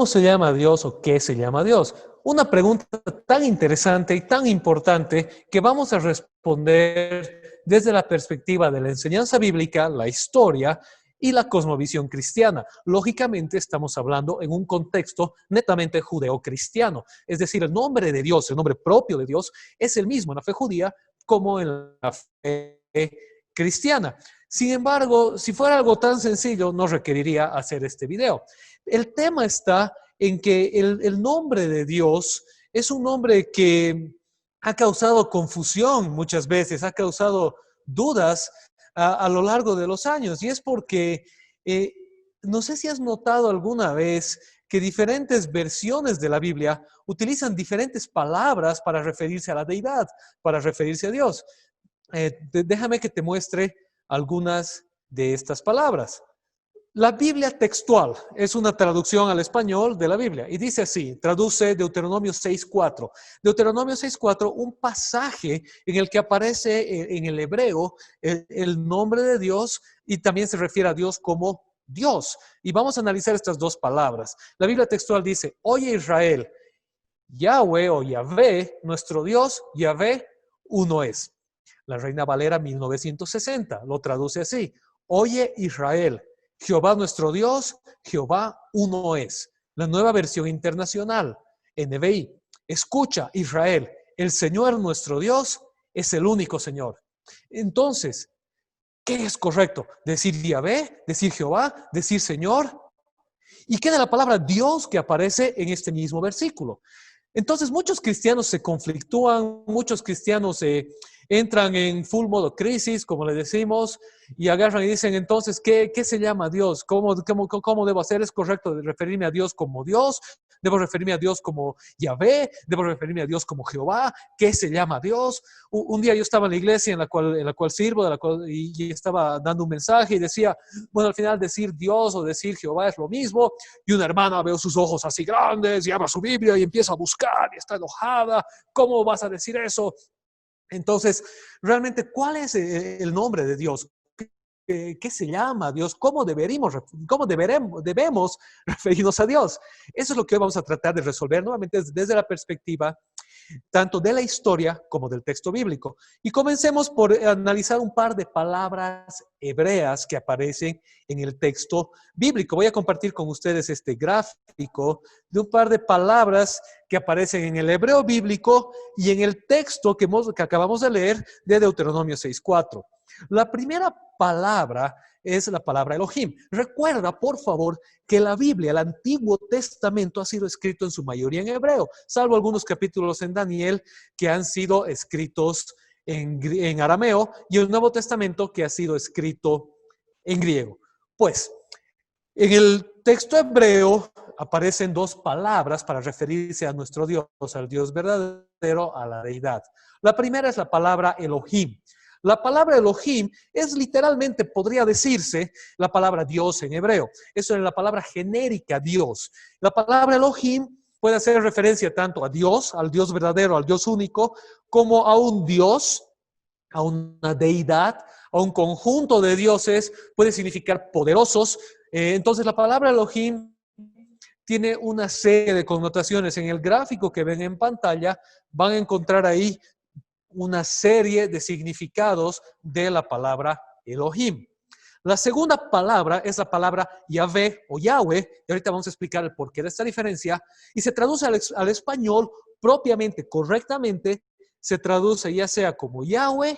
¿Cómo se llama Dios o qué se llama Dios? Una pregunta tan interesante y tan importante que vamos a responder desde la perspectiva de la enseñanza bíblica, la historia y la cosmovisión cristiana. Lógicamente estamos hablando en un contexto netamente judeo-cristiano. Es decir, el nombre de Dios, el nombre propio de Dios, es el mismo en la fe judía como en la fe cristiana. Sin embargo, si fuera algo tan sencillo, no requeriría hacer este video. El tema está en que el nombre de Dios es un nombre que ha causado confusión muchas veces, ha causado dudas a lo largo de los años. Y es porque eh, no sé si has notado alguna vez que diferentes versiones de la Biblia utilizan diferentes palabras para referirse a la deidad, para referirse a Dios. Déjame que te muestre algunas de estas palabras. La Biblia textual es una traducción al español de la Biblia y dice así, traduce Deuteronomio 6.4. Deuteronomio 6.4, un pasaje en el que aparece en el hebreo el nombre de Dios y también se refiere a Dios como Dios. Y vamos a analizar estas dos palabras. La Biblia textual dice, oye Israel, Yahweh o Yahvé, nuestro Dios, Yahvé, uno es. La Reina Valera 1960 lo traduce así, oye Israel, Jehová nuestro Dios, Jehová uno es. La Nueva Versión Internacional, NBI, escucha Israel, el Señor nuestro Dios es el único Señor. Entonces, ¿qué es correcto? ¿Decir Yahvé, decir Jehová, decir Señor? ¿Y qué de la palabra Dios que aparece en este mismo versículo? Entonces muchos cristianos se conflictúan, muchos cristianos entran en full modo crisis, como le decimos, y agarran y dicen, entonces, ¿qué se llama Dios? ¿Cómo debo hacer? ¿Es correcto referirme a Dios como Dios? ¿Debo referirme a Dios como Yahvé? ¿Debo referirme a Dios como Jehová? ¿Qué se llama Dios? Un día yo estaba en la iglesia en la cual sirvo y estaba dando un mensaje y decía, bueno, al final decir Dios o decir Jehová es lo mismo. Y una hermana veo sus ojos así grandes y abre su Biblia y empieza a buscar y está enojada. ¿Cómo vas a decir eso? Entonces, realmente, ¿cuál es el nombre de Dios? ¿Qué se llama Dios? Debemos referirnos a Dios? Eso es lo que hoy vamos a tratar de resolver nuevamente desde la perspectiva tanto de la historia como del texto bíblico. Y comencemos por analizar un par de palabras hebreas que aparecen en el texto bíblico. Voy a compartir con ustedes este gráfico de un par de palabras que aparecen en el hebreo bíblico y en el texto que acabamos de leer de Deuteronomio 6.4. La primera palabra es la palabra Elohim. Recuerda, por favor, que la Biblia, el Antiguo Testamento, ha sido escrito en su mayoría en hebreo, salvo algunos capítulos en Daniel que han sido escritos en arameo y el Nuevo Testamento que ha sido escrito en griego. Pues, en el texto hebreo aparecen dos palabras para referirse a nuestro Dios, al Dios verdadero, a la deidad. La primera es la palabra Elohim. La palabra Elohim es literalmente, podría decirse, la palabra Dios en hebreo. Eso es la palabra genérica Dios. La palabra Elohim puede hacer referencia tanto a Dios, al Dios verdadero, al Dios único, como a un Dios, a una deidad, a un conjunto de dioses, puede significar poderosos. Entonces la palabra Elohim tiene una serie de connotaciones. En el gráfico que ven en pantalla van a encontrar ahí una serie de significados de la palabra Elohim. La segunda palabra es la palabra Yahvé o Yahweh, y ahorita vamos a explicar el porqué de esta diferencia, y se traduce al español propiamente, correctamente, se traduce ya sea como Yahweh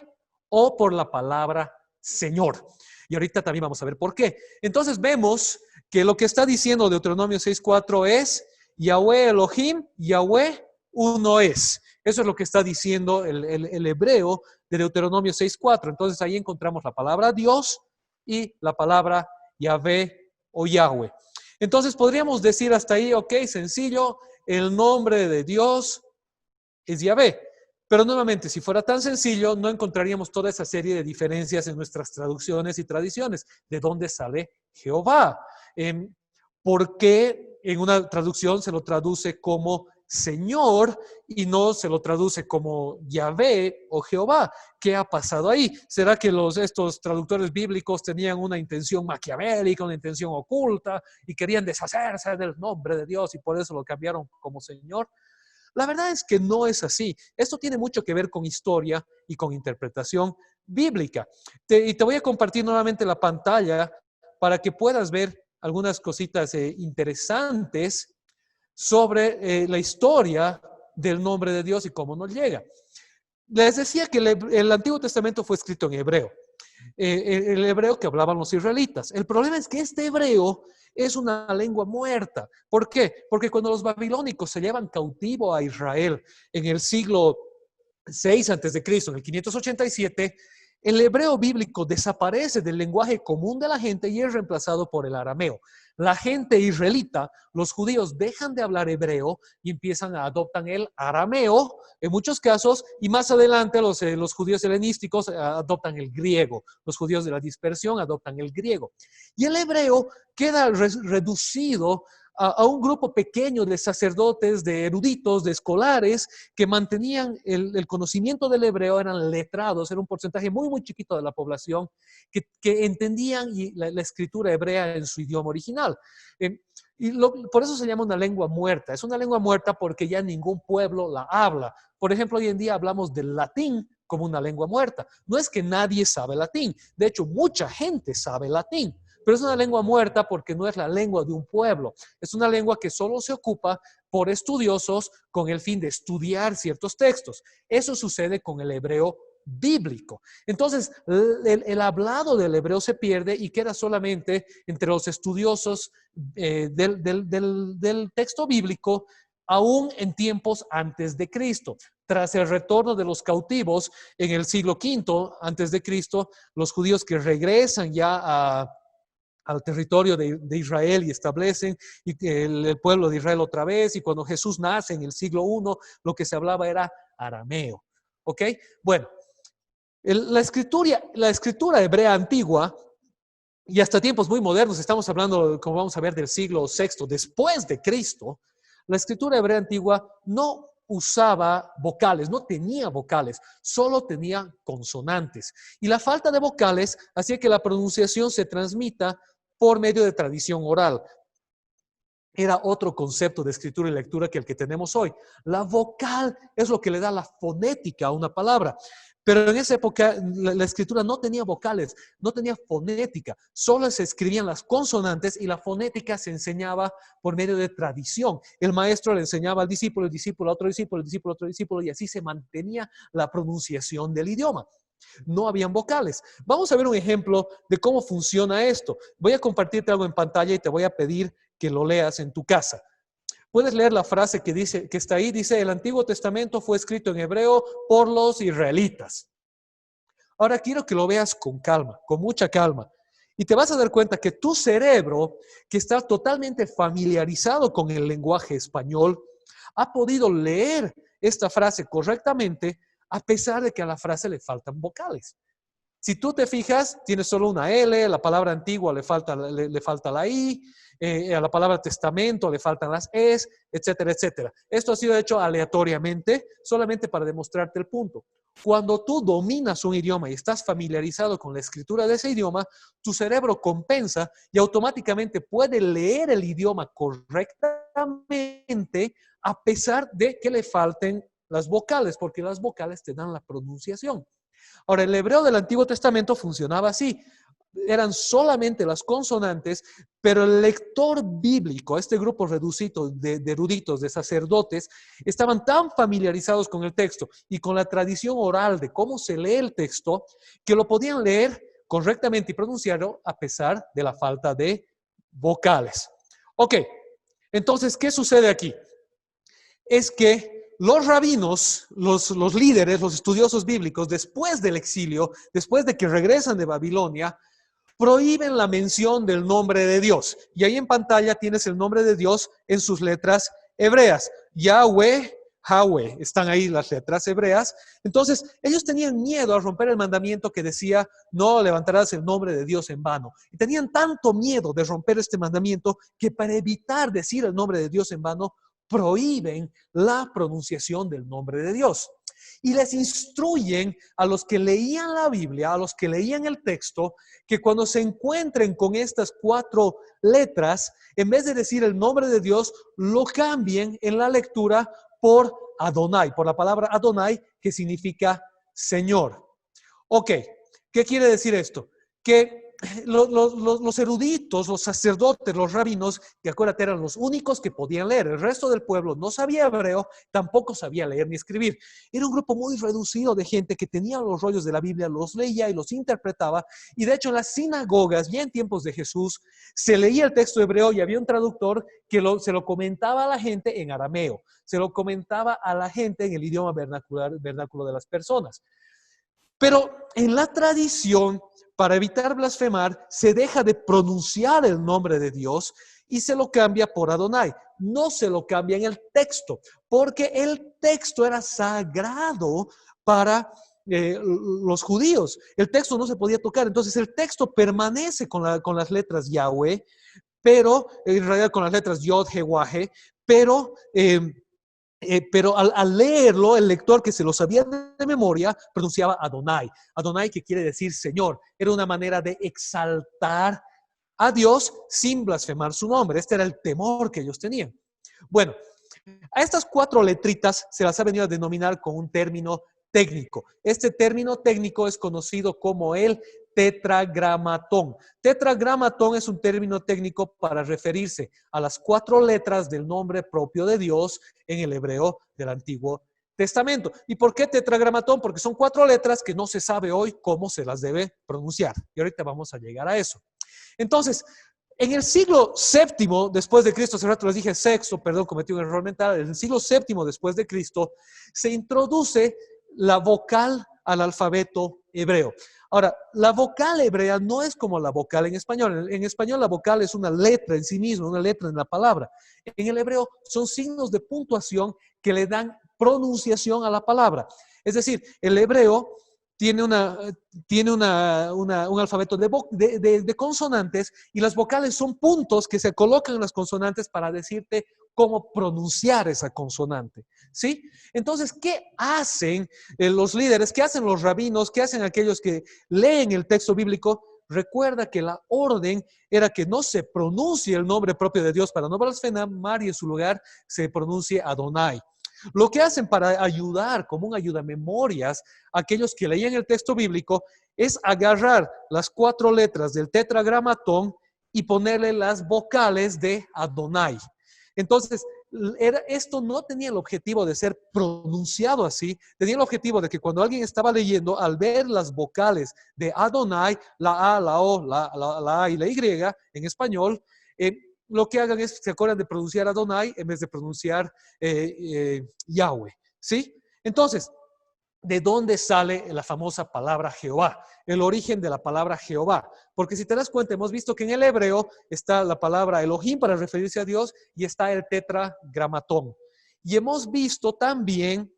o por la palabra Señor. Y ahorita también vamos a ver por qué. Entonces vemos que lo que está diciendo Deuteronomio 6.4 es Yahweh Elohim, Yahweh uno es. Eso es lo que está diciendo el hebreo de Deuteronomio 6.4. Entonces ahí encontramos la palabra Dios y la palabra Yahvé o Yahweh. Entonces podríamos decir hasta ahí, ok, sencillo, el nombre de Dios es Yahvé. Pero nuevamente, si fuera tan sencillo, no encontraríamos toda esa serie de diferencias en nuestras traducciones y tradiciones. ¿De dónde sale Jehová? ¿Por qué en una traducción se lo traduce como Señor y no se lo traduce como Yahvé o Jehová. ¿Qué ha pasado ahí? ¿Será que estos traductores bíblicos tenían una intención maquiavélica, una intención oculta y querían deshacerse del nombre de Dios y por eso lo cambiaron como Señor? La verdad es que no es así. Esto tiene mucho que ver con historia y con interpretación bíblica. Y te voy a compartir nuevamente la pantalla para que puedas ver algunas cositas interesantes sobre la historia del nombre de Dios y cómo nos llega. Les decía que el Antiguo Testamento fue escrito en hebreo, el hebreo que hablaban los israelitas. El problema es que este hebreo es una lengua muerta. ¿Por qué? Porque cuando los babilónicos se llevan cautivo a Israel en el siglo 6 antes de Cristo, en el 587, el hebreo bíblico desaparece del lenguaje común de la gente y es reemplazado por el arameo. La gente israelita, los judíos, dejan de hablar hebreo y empiezan a adoptar el arameo en muchos casos, y más adelante los judíos helenísticos adoptan el griego, los judíos de la dispersión adoptan el griego. Y el hebreo queda reducido a un grupo pequeño de sacerdotes, de eruditos, de escolares que mantenían el conocimiento del hebreo, eran letrados, era un porcentaje muy, muy chiquito de la población que entendían la escritura hebrea en su idioma original. Por eso se llama una lengua muerta. Es una lengua muerta porque ya ningún pueblo la habla. Por ejemplo, hoy en día hablamos del latín como una lengua muerta. No es que nadie sabe latín. De hecho, mucha gente sabe latín. Pero es una lengua muerta porque no es la lengua de un pueblo. Es una lengua que solo se ocupa por estudiosos con el fin de estudiar ciertos textos. Eso sucede con el hebreo bíblico. Entonces, el hablado del hebreo se pierde y queda solamente entre los estudiosos del texto bíblico, aún en tiempos antes de Cristo. Tras el retorno de los cautivos en el siglo V antes de Cristo, los judíos que regresan ya al territorio de Israel y establecen el pueblo de Israel otra vez, y cuando Jesús nace en el siglo I, lo que se hablaba era arameo. ¿Ok? Bueno, la escritura hebrea antigua, y hasta tiempos muy modernos, estamos hablando, como vamos a ver, del siglo VI después de Cristo, la escritura hebrea antigua no usaba vocales, no tenía vocales, solo tenía consonantes. Y la falta de vocales hacía que la pronunciación se transmita por medio de tradición oral. Era otro concepto de escritura y lectura que el que tenemos hoy. La vocal es lo que le da la fonética a una palabra. Pero en esa época la escritura no tenía vocales, no tenía fonética, solo se escribían las consonantes y la fonética se enseñaba por medio de tradición. El maestro le enseñaba al discípulo, el discípulo a otro discípulo, el discípulo a otro discípulo, y así se mantenía la pronunciación del idioma. No habían vocales. Vamos a ver un ejemplo de cómo funciona esto. Voy a compartirte algo en pantalla y te voy a pedir que lo leas en tu casa. Puedes leer la frase que está ahí, dice: el Antiguo Testamento fue escrito en hebreo por los israelitas. Ahora quiero que lo veas con calma, con mucha calma. Y te vas a dar cuenta que tu cerebro, que está totalmente familiarizado con el lenguaje español, ha podido leer esta frase correctamente a pesar de que a la frase le faltan vocales. Si tú te fijas, tiene solo una L, la palabra antigua le falta la I, a la palabra testamento le faltan las Es, etcétera, etcétera. Esto ha sido hecho aleatoriamente, solamente para demostrarte el punto. Cuando tú dominas un idioma y estás familiarizado con la escritura de ese idioma, tu cerebro compensa y automáticamente puede leer el idioma correctamente a pesar de que le falten las vocales, porque las vocales te dan la pronunciación. Ahora, el hebreo del Antiguo Testamento funcionaba así. Eran solamente las consonantes, pero el lector bíblico, este grupo reducido de eruditos, de sacerdotes, estaban tan familiarizados con el texto y con la tradición oral de cómo se lee el texto, que lo podían leer correctamente y pronunciarlo a pesar de la falta de vocales. Ok, entonces, ¿qué sucede aquí? Es que los rabinos, los líderes, los estudiosos bíblicos, después del exilio, después de que regresan de Babilonia, prohíben la mención del nombre de Dios. Y ahí en pantalla tienes el nombre de Dios en sus letras hebreas. Yahweh, Yahweh, están ahí las letras hebreas. Entonces, ellos tenían miedo a romper el mandamiento que decía: no levantarás el nombre de Dios en vano. Y tenían tanto miedo de romper este mandamiento que para evitar decir el nombre de Dios en vano, prohíben la pronunciación del nombre de Dios. Y les instruyen a los que leían la Biblia, a los que leían el texto, que cuando se encuentren con estas 4 letras, en vez de decir el nombre de Dios, lo cambien en la lectura por Adonai, por la palabra Adonai, que significa Señor. Ok, ¿qué quiere decir esto? Que los eruditos, los sacerdotes, los rabinos, que acuérdate eran los únicos que podían leer. El resto del pueblo no sabía hebreo, tampoco sabía leer ni escribir. Era un grupo muy reducido de gente que tenía los rollos de la Biblia, los leía y los interpretaba. Y de hecho en las sinagogas, ya en tiempos de Jesús, se leía el texto hebreo y había un traductor que se lo comentaba a la gente en arameo, se lo comentaba a la gente en el idioma vernáculo de las personas. Pero en la tradición, para evitar blasfemar, se deja de pronunciar el nombre de Dios y se lo cambia por Adonai. No se lo cambia en el texto, porque el texto era sagrado para los judíos. El texto no se podía tocar, entonces el texto permanece con las letras Yahweh, pero en realidad con las letras Yod, He, Wahe, pero al leerlo, el lector que se lo sabía de memoria pronunciaba Adonai. Adonai, que quiere decir Señor. Era una manera de exaltar a Dios sin blasfemar su nombre. Este era el temor que ellos tenían. Bueno, a estas 4 letritas se las ha venido a denominar con un término técnico. Este término técnico es conocido como el tetragramatón. Tetragramatón es un término técnico para referirse a las 4 letras del nombre propio de Dios en el hebreo del Antiguo Testamento. ¿Y por qué tetragramatón? Porque son 4 letras que no se sabe hoy cómo se las debe pronunciar. Y ahorita vamos a llegar a eso. Entonces, en el siglo VII después de Cristo, hace rato les dije sexto, perdón, cometí un error mental, en el siglo VII después de Cristo, se introduce la vocal al alfabeto hebreo. Ahora, la vocal hebrea no es como la vocal en español. En español la vocal es una letra en sí misma, una letra en la palabra. En el hebreo son signos de puntuación que le dan pronunciación a la palabra. Es decir, el hebreo tiene un alfabeto de consonantes y las vocales son puntos que se colocan en las consonantes para decirte cómo pronunciar esa consonante, ¿sí? Entonces, ¿qué hacen los líderes? ¿Qué hacen los rabinos? ¿Qué hacen aquellos que leen el texto bíblico? Recuerda que la orden era que no se pronuncie el nombre propio de Dios para no blasfemar y en su lugar se pronuncie Adonai. Lo que hacen para ayudar, como un ayudamemorias, a aquellos que leían el texto bíblico, es agarrar las 4 letras del tetragramatón y ponerle las vocales de Adonai. Entonces, esto no tenía el objetivo de ser pronunciado así, tenía el objetivo de que cuando alguien estaba leyendo, al ver las vocales de Adonai, la A, la O, la A y la Y en español, lo que hagan es, se acuerdan de pronunciar Adonai en vez de pronunciar Yahweh, ¿sí? Entonces, ¿de dónde sale la famosa palabra Jehová? El origen de la palabra Jehová. Porque si te das cuenta, hemos visto que en el hebreo está la palabra Elohim para referirse a Dios y está el tetragramatón. Y hemos visto también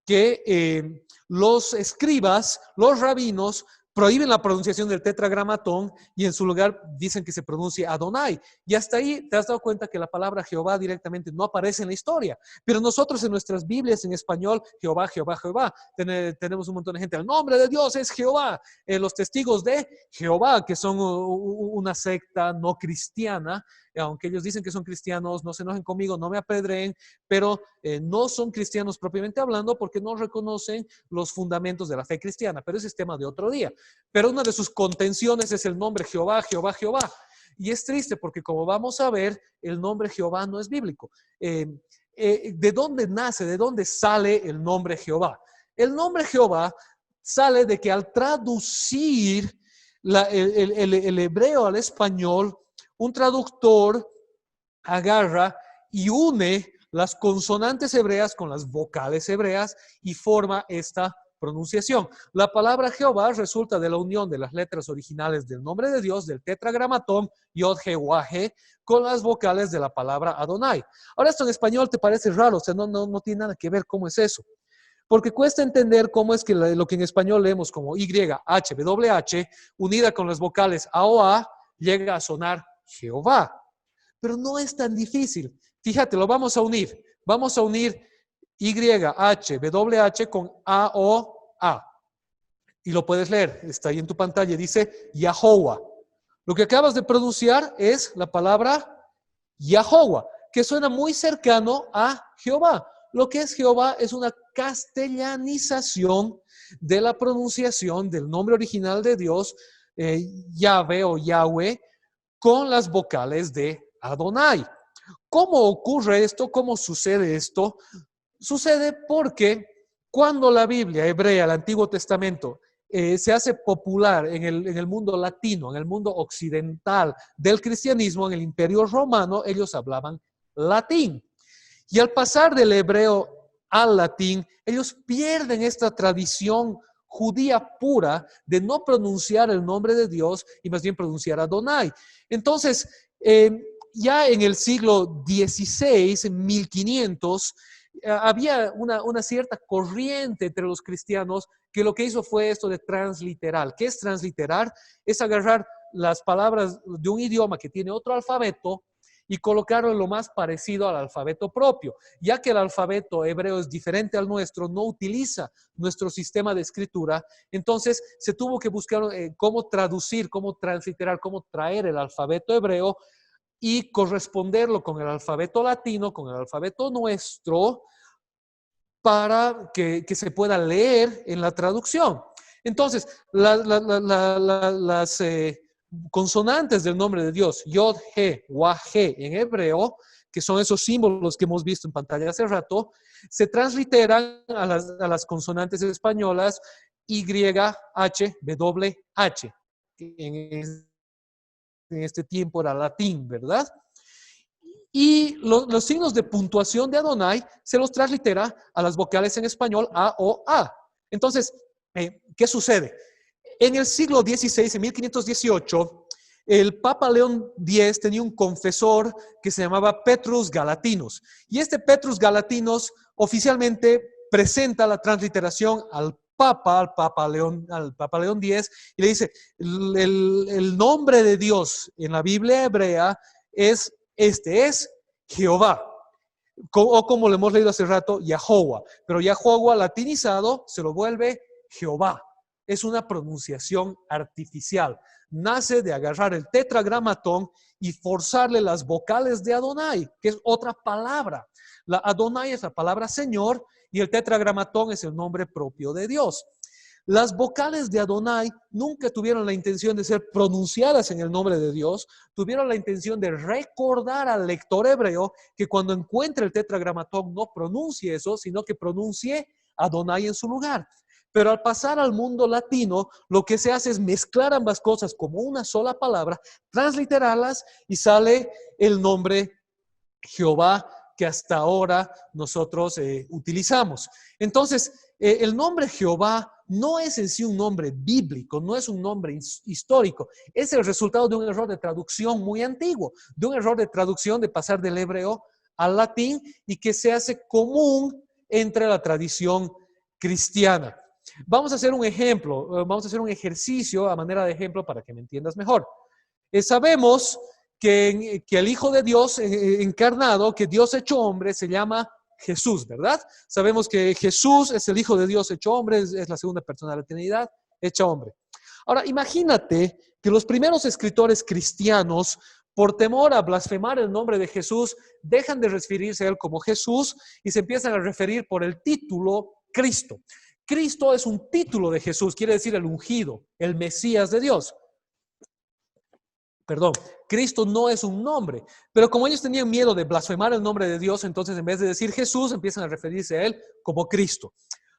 que los escribas, los rabinos, prohíben la pronunciación del tetragramatón y en su lugar dicen que se pronuncie Adonai. Y hasta ahí te has dado cuenta que la palabra Jehová directamente no aparece en la historia. Pero nosotros en nuestras Biblias en español, Jehová, Jehová, Jehová, tenemos un montón de gente. El nombre de Dios es Jehová. Los testigos de Jehová, que son una secta no cristiana, aunque ellos dicen que son cristianos, no se enojen conmigo, no me apedreen, pero no son cristianos propiamente hablando porque no reconocen los fundamentos de la fe cristiana. Pero ese es tema de otro día. Pero una de sus contenciones es el nombre Jehová, Jehová, Jehová. Y es triste porque, como vamos a ver, el nombre Jehová no es bíblico. ¿De dónde nace, de dónde sale el nombre Jehová? El nombre Jehová sale de que al traducir el hebreo al español, un traductor agarra y une las consonantes hebreas con las vocales hebreas y forma esta pronunciación. La palabra Jehová resulta de la unión de las letras originales del nombre de Dios, del tetragramatón, Yod, He, Wahe, con las vocales de la palabra Adonai. Ahora, esto en español te parece raro, o sea, no tiene nada que ver cómo es eso. Porque cuesta entender cómo es que lo que en español leemos como Y, H, W, H, unida con las vocales A o A, llega a sonar Jehová. Pero no es tan difícil. Fíjate, lo vamos a unir. Vamos a unir YHWH con AOA. Y lo puedes leer, está ahí en tu pantalla, dice Yahowa. Lo que acabas de pronunciar es la palabra Yahowa, que suena muy cercano a Jehová. Lo que es Jehová es una castellanización de la pronunciación del nombre original de Dios, Yahvé o Yahweh, con las vocales de Adonai. ¿Cómo ocurre esto? ¿Cómo sucede esto? Sucede porque cuando la Biblia hebrea, el Antiguo Testamento, se hace popular en el mundo latino, en el mundo occidental del cristianismo, en el Imperio Romano, ellos hablaban latín. Y al pasar del hebreo al latín, ellos pierden esta tradición judía pura de no pronunciar el nombre de Dios y más bien pronunciar Adonai. Entonces, ya en el siglo XVI, en 1500, había una cierta corriente entre los cristianos que lo que hizo fue esto de transliterar. ¿Qué es transliterar? Es agarrar las palabras de un idioma que tiene otro alfabeto y colocarlo lo más parecido al alfabeto propio. Ya que el alfabeto hebreo es diferente al nuestro, no utiliza nuestro sistema de escritura, entonces se tuvo que buscar cómo traducir, cómo transliterar, cómo traer el alfabeto hebreo y corresponderlo con el alfabeto latino, con el alfabeto nuestro, para que se pueda leer en la traducción. Entonces, las consonantes del nombre de Dios, Yod, He, Wah, He, en hebreo, que son esos símbolos que hemos visto en pantalla hace rato, se transliteran a las consonantes españolas Y, H, W, H. En este tiempo era latín, ¿verdad? Y los signos de puntuación de Adonai se los translitera a las vocales en español A o A. Entonces, ¿qué sucede? En el siglo XVI, en 1518, el Papa León X tenía un confesor que se llamaba Petrus Galatinos. Y este Petrus Galatinos oficialmente presenta la transliteración al Papa León X, y le dice, el nombre de Dios en la Biblia hebrea es Jehová. O como lo hemos leído hace rato, Yahowa. Pero Yahowa latinizado se lo vuelve Jehová. Es una pronunciación artificial. Nace de agarrar el tetragramatón y forzarle las vocales de Adonai, que es otra palabra. La Adonai es la palabra Señor y el tetragramatón es el nombre propio de Dios. Las vocales de Adonai nunca tuvieron la intención de ser pronunciadas en el nombre de Dios, tuvieron la intención de recordar al lector hebreo que cuando encuentre el tetragramatón no pronuncie eso, sino que pronuncie Adonai en su lugar. Pero al pasar al mundo latino, lo que se hace es mezclar ambas cosas como una sola palabra, transliterarlas y sale el nombre Jehová que hasta ahora nosotros utilizamos. Entonces, el nombre Jehová no es en sí un nombre bíblico, no es un nombre histórico, es el resultado de un error de traducción muy antiguo, de un error de traducción de pasar del hebreo al latín y que se hace común entre la tradición cristiana. Vamos a hacer un ejemplo, vamos a hacer un ejercicio a manera de ejemplo para que me entiendas mejor. Sabemos que el Hijo de Dios encarnado, que Dios hecho hombre, se llama Jesús, ¿verdad? Sabemos que Jesús es el Hijo de Dios hecho hombre, es la segunda persona de la Trinidad, hecha hombre. Ahora, imagínate que los primeros escritores cristianos, por temor a blasfemar el nombre de Jesús, dejan de referirse a él como Jesús y se empiezan a referir por el título Cristo. Cristo es un título de Jesús, quiere decir el ungido, el Mesías de Dios. Perdón, Cristo no es un nombre, pero como ellos tenían miedo de blasfemar el nombre de Dios, entonces en vez de decir Jesús, empiezan a referirse a él como Cristo.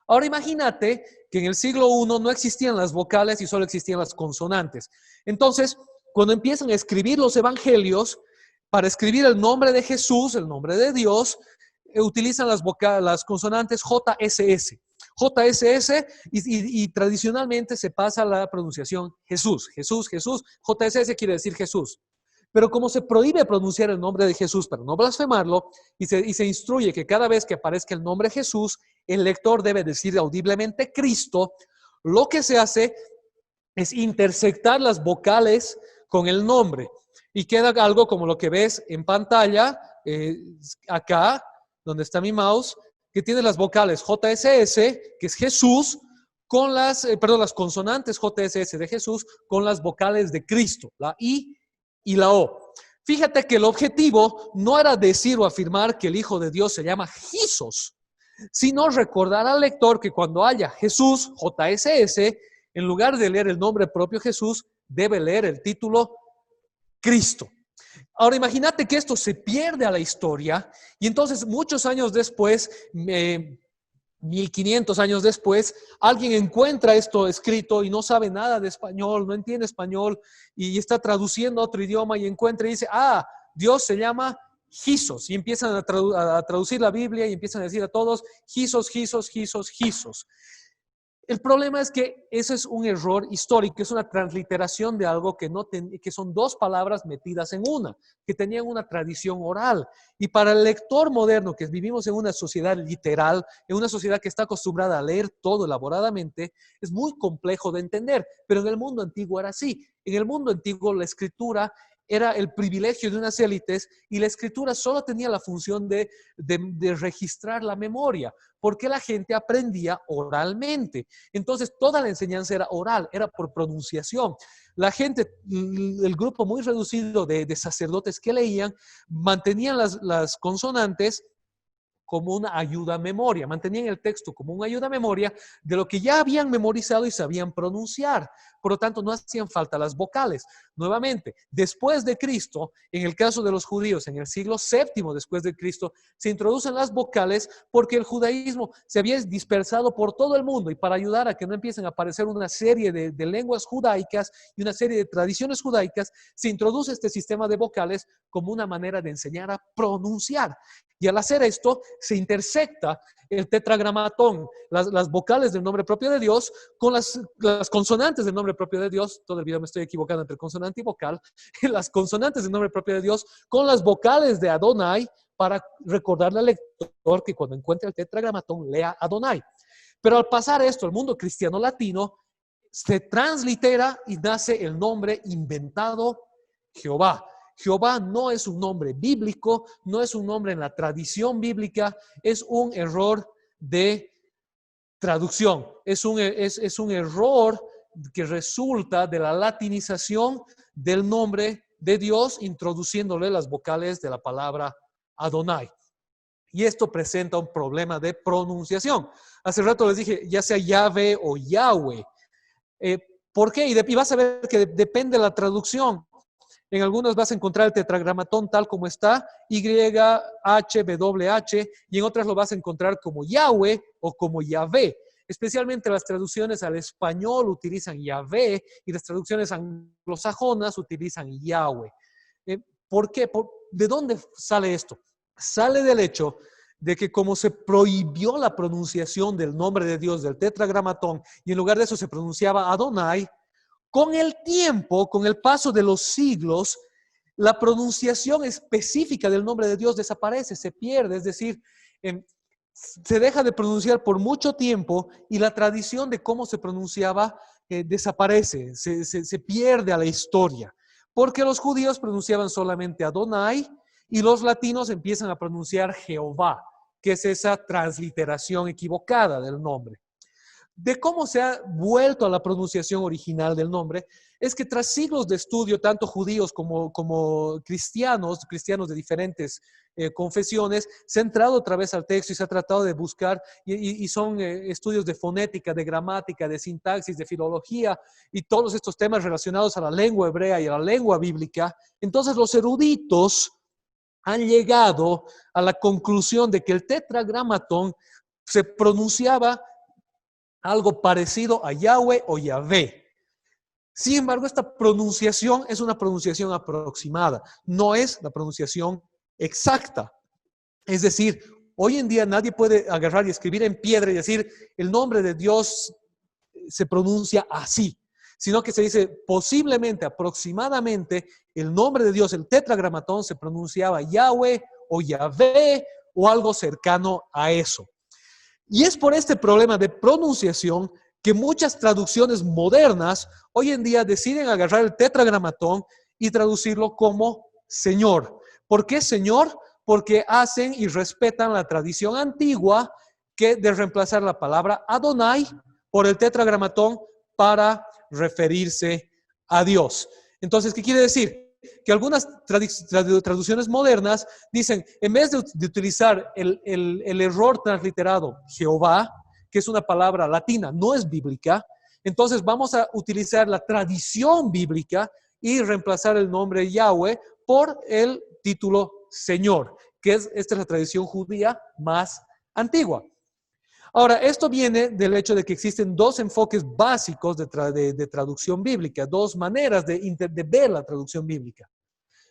Ahora imagínate que en el siglo I no existían las vocales y solo existían las consonantes. Entonces, cuando empiezan a escribir los evangelios, para escribir el nombre de Jesús, el nombre de Dios, utilizan las consonantes JSS. JSS y tradicionalmente se pasa la pronunciación Jesús, Jesús, Jesús. JSS quiere decir Jesús. Pero como se prohíbe pronunciar el nombre de Jesús para no blasfemarlo y se instruye que cada vez que aparezca el nombre Jesús, el lector debe decir audiblemente Cristo, lo que se hace es intersectar las vocales con el nombre y queda algo como lo que ves en pantalla acá, donde está mi mouse, que tiene las vocales JSS, que es Jesús, con las consonantes JSS de Jesús, con las vocales de Cristo, la I y la O. Fíjate que el objetivo no era decir o afirmar que el Hijo de Dios se llama Jesús, sino recordar al lector que cuando haya Jesús, JSS, en lugar de leer el nombre propio Jesús, debe leer el título Cristo. Ahora imagínate que esto se pierde a la historia y entonces muchos años después, 1500 años después, alguien encuentra esto escrito y no sabe nada de español, no entiende español y está traduciendo a otro idioma y encuentra y dice, Dios se llama Jesús. Y empiezan a traducir la Biblia y empiezan a decir a todos, Jesús, Jesús, Jesús, Jesús. El problema es que eso es un error histórico, es una transliteración de algo que son dos palabras metidas en una, que tenían una tradición oral. Y para el lector moderno, que vivimos en una sociedad literal, en una sociedad que está acostumbrada a leer todo elaboradamente, es muy complejo de entender. Pero en el mundo antiguo era así. En el mundo antiguo la escritura era el privilegio de unas élites y la escritura solo tenía la función de registrar la memoria, porque la gente aprendía oralmente. Entonces, toda la enseñanza era oral, era por pronunciación. La gente, el grupo muy reducido de sacerdotes que leían, mantenían las consonantes como una ayuda a memoria, mantenían el texto como una ayuda a memoria de lo que ya habían memorizado y sabían pronunciar. Por lo tanto, no hacían falta las vocales. Nuevamente, después de Cristo, en el caso de los judíos, en el siglo VII después de Cristo, se introducen las vocales porque el judaísmo se había dispersado por todo el mundo y para ayudar a que no empiecen a aparecer una serie de lenguas judaicas y una serie de tradiciones judaicas, se introduce este sistema de vocales como una manera de enseñar a pronunciar. Y al hacer esto, se intersecta el tetragramatón, las vocales del nombre propio de Dios, con las consonantes del nombre propio de Dios. Todo el video me estoy equivocando entre consonante y vocal. Las consonantes del nombre propio de Dios con las vocales de Adonai para recordarle al lector que cuando encuentre el tetragramatón lea Adonai. Pero al pasar esto al mundo cristiano latino, se translitera y nace el nombre inventado Jehová. Jehová no es un nombre bíblico, no es un nombre en la tradición bíblica, es un error de traducción, es un error que resulta de la latinización del nombre de Dios, introduciéndole las vocales de la palabra Adonai. Y esto presenta un problema de pronunciación. Hace rato les dije, ya sea Yahvé o Yahweh. ¿Por qué? Y vas a ver que depende de la traducción. En algunos vas a encontrar el tetragramatón tal como está, YHWH, y en otras lo vas a encontrar como Yahweh o como Yahvé. Especialmente las traducciones al español utilizan Yahvé y las traducciones anglosajonas utilizan Yahweh. ¿Por qué? ¿De dónde sale esto? Sale del hecho de que como se prohibió la pronunciación del nombre de Dios del tetragramatón y en lugar de eso se pronunciaba Adonai, con el tiempo, con el paso de los siglos, la pronunciación específica del nombre de Dios desaparece, se pierde, es decir, se deja de pronunciar por mucho tiempo y la tradición de cómo se pronunciaba desaparece, se pierde a la historia, porque los judíos pronunciaban solamente Adonai y los latinos empiezan a pronunciar Jehová, que es esa transliteración equivocada del nombre. De cómo se ha vuelto a la pronunciación original del nombre, es que tras siglos de estudio, tanto judíos como cristianos de diferentes confesiones, se ha entrado otra vez al texto y se ha tratado de buscar, y son estudios de fonética, de gramática, de sintaxis, de filología, y todos estos temas relacionados a la lengua hebrea y a la lengua bíblica. Entonces los eruditos han llegado a la conclusión de que el tetragramatón se pronunciaba algo parecido a Yahweh o Yahvé. Sin embargo, esta pronunciación es una pronunciación aproximada, no es la pronunciación exacta. Es decir, hoy en día nadie puede agarrar y escribir en piedra y decir el nombre de Dios se pronuncia así, sino que se dice posiblemente, aproximadamente, el nombre de Dios, el tetragramatón, se pronunciaba Yahweh o Yahvé o algo cercano a eso. Y es por este problema de pronunciación que muchas traducciones modernas hoy en día deciden agarrar el tetragramatón y traducirlo como Señor. ¿Por qué Señor? porque hacen y respetan la tradición antigua de reemplazar la palabra Adonai por el tetragramatón para referirse a Dios. Entonces, ¿qué quiere decir? Que algunas traducciones modernas dicen, en vez de utilizar el error transliterado Jehová, que es una palabra latina, no es bíblica, entonces vamos a utilizar la tradición bíblica y reemplazar el nombre Yahweh por el título Señor, que esta es la tradición judía más antigua. Ahora, esto viene del hecho de que existen dos enfoques básicos de traducción bíblica, dos maneras de ver la traducción bíblica.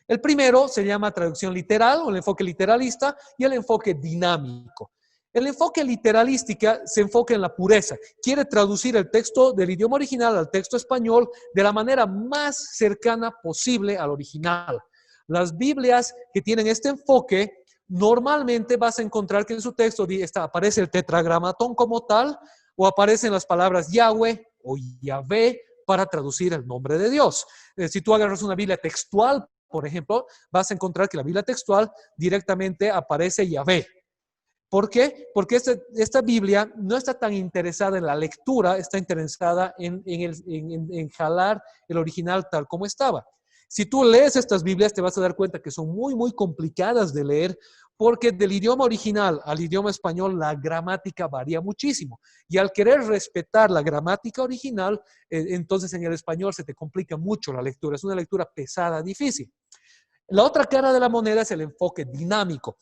El primero se llama traducción literal o el enfoque literalista y el enfoque dinámico. El enfoque literalística se enfoca en la pureza. Quiere traducir el texto del idioma original al texto español de la manera más cercana posible al original. Las Biblias que tienen este enfoque, normalmente vas a encontrar que en su texto aparece el tetragramatón como tal o aparecen las palabras Yahweh o Yahvé para traducir el nombre de Dios. Si tú agarras una Biblia textual, por ejemplo, vas a encontrar que la Biblia textual directamente aparece Yahvé. ¿Por qué? Porque esta Biblia no está tan interesada en la lectura, está interesada en jalar el original tal como estaba. Si tú lees estas Biblias, te vas a dar cuenta que son muy, muy complicadas de leer porque del idioma original al idioma español la gramática varía muchísimo. Y al querer respetar la gramática original, entonces en el español se te complica mucho la lectura. Es una lectura pesada, difícil. La otra cara de la moneda es el enfoque dinámico.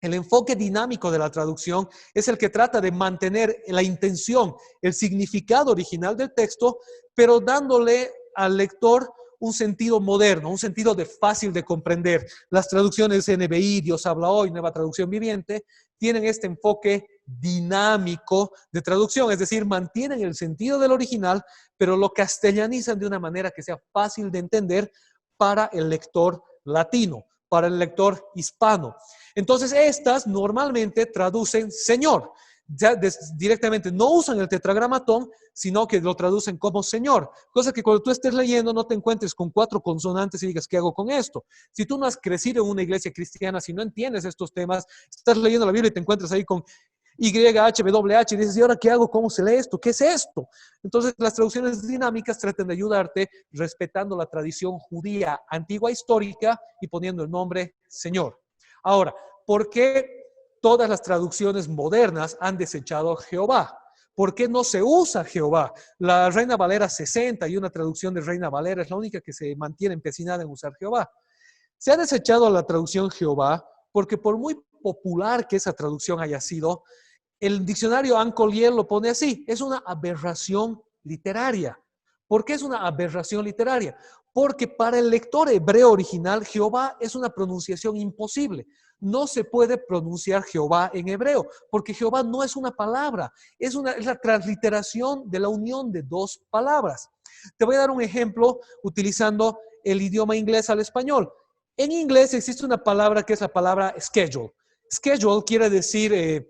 El enfoque dinámico de la traducción es el que trata de mantener la intención, el significado original del texto, pero dándole al lector un sentido moderno, un sentido fácil de comprender. Las traducciones NBI, Dios habla hoy, Nueva Traducción Viviente, tienen este enfoque dinámico de traducción, es decir, mantienen el sentido del original, pero lo castellanizan de una manera que sea fácil de entender para el lector latino, para el lector hispano. Entonces, estas normalmente traducen Señor. Ya directamente no usan el tetragramatón, sino que lo traducen como Señor. Cosa que cuando tú estés leyendo no te encuentres con 4 consonantes y digas, ¿qué hago con esto? Si tú no has crecido en una iglesia cristiana, si no entiendes estos temas, estás leyendo la Biblia y te encuentras ahí con YHWH y dices, ¿y ahora qué hago? ¿Cómo se lee esto? ¿Qué es esto? Entonces, las traducciones dinámicas tratan de ayudarte respetando la tradición judía antigua histórica y poniendo el nombre Señor. Ahora, ¿por qué todas las traducciones modernas han desechado Jehová? ¿Por qué no se usa Jehová? La Reina Valera 60 y una traducción de Reina Valera es la única que se mantiene empecinada en usar Jehová. Se ha desechado la traducción Jehová porque por muy popular que esa traducción haya sido, el diccionario Ancollier lo pone así, es una aberración literaria. ¿Por qué es una aberración literaria? Porque para el lector hebreo original, Jehová es una pronunciación imposible. No se puede pronunciar Jehová en hebreo, porque Jehová no es una palabra, es la transliteración de la unión de dos palabras. Te voy a dar un ejemplo utilizando el idioma inglés al español. En inglés existe una palabra que es la palabra schedule. Schedule quiere decir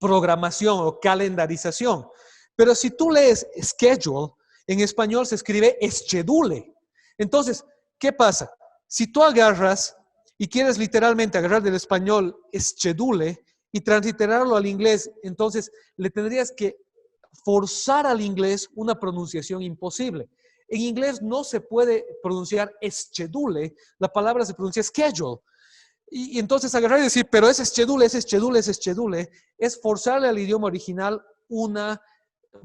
programación o calendarización. Pero si tú lees schedule, en español se escribe schedule. Entonces, ¿qué pasa? Si tú agarras y quieres literalmente agarrar del español schedule y transliterarlo al inglés, entonces le tendrías que forzar al inglés una pronunciación imposible. En inglés no se puede pronunciar schedule, la palabra se pronuncia schedule. Y entonces agarrar y decir, pero es schedule, es schedule, es schedule, es forzarle al idioma original una